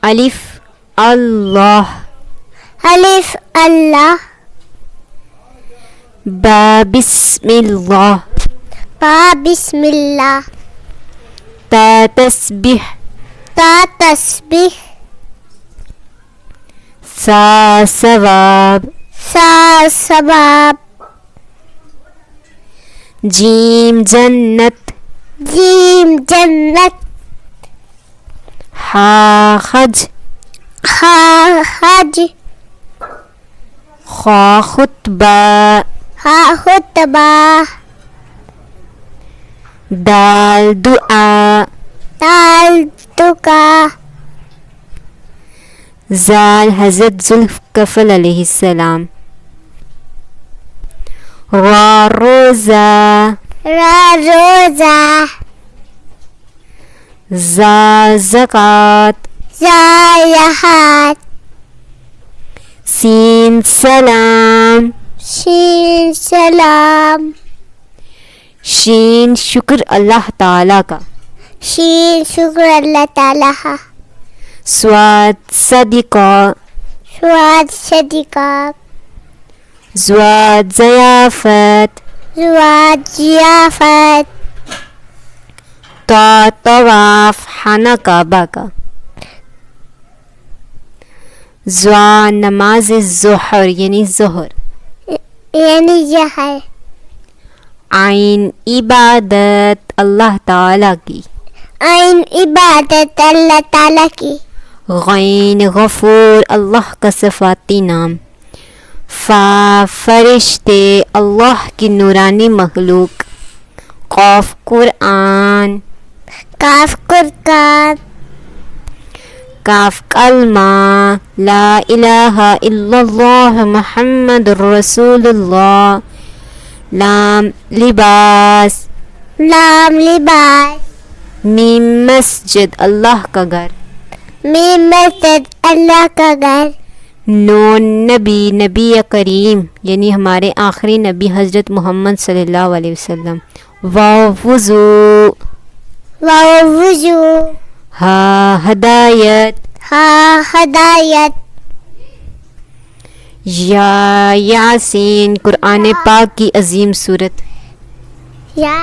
الف اللہ، الف اللہ، با بسم اللہ، با بسم اللہ، تا تسبیح، تا تسبیح، سا ثواب، سا ثواب، جیم جنت، جیم جنت، ہا حج، ہا حج، خا خطبہ، ہا خطبہ، دال دعا، دال دکا، زال حضرت ذوالکفل علیہ السلام، را روزہ، را روزہ، زا زکوٰۃ، زایحات، سین سلام، شین سلام، شین شکر اللہ تعالیٰ کا، شین شکر اللہ تعالیٰ کا، سواد صدقہ، سواد صدقہ، زواد ضیافت، زواد ضیافت، تا طواف خانہ کعبہ کا، زوا نماز ظہر یعنی ظہر، یعنی یہ ہے، عین عبادت اللہ تعالیٰ کی، عین عبادت اللہ تعالیٰ کی، غین غفور اللہ کا صفاتی نام، فا فرشتے اللہ کی نورانی مخلوق، قاف قرآن، کاف قرآن، کاف کلمہ لا الہ الا اللہ محمد رسول اللہ، لام لباس، لام لباس، میم مسجد اللہ کا گھر، میم مسجد اللہ کا گھر، نون نبی نبی کریم یعنی ہمارے آخری نبی حضرت محمد صلی اللہ علیہ وسلم، واو وضو، واو وضو، ہا ہدایت، ہا ہدایت، یا یاسین قرآن پاک کی عظیم صورت، یا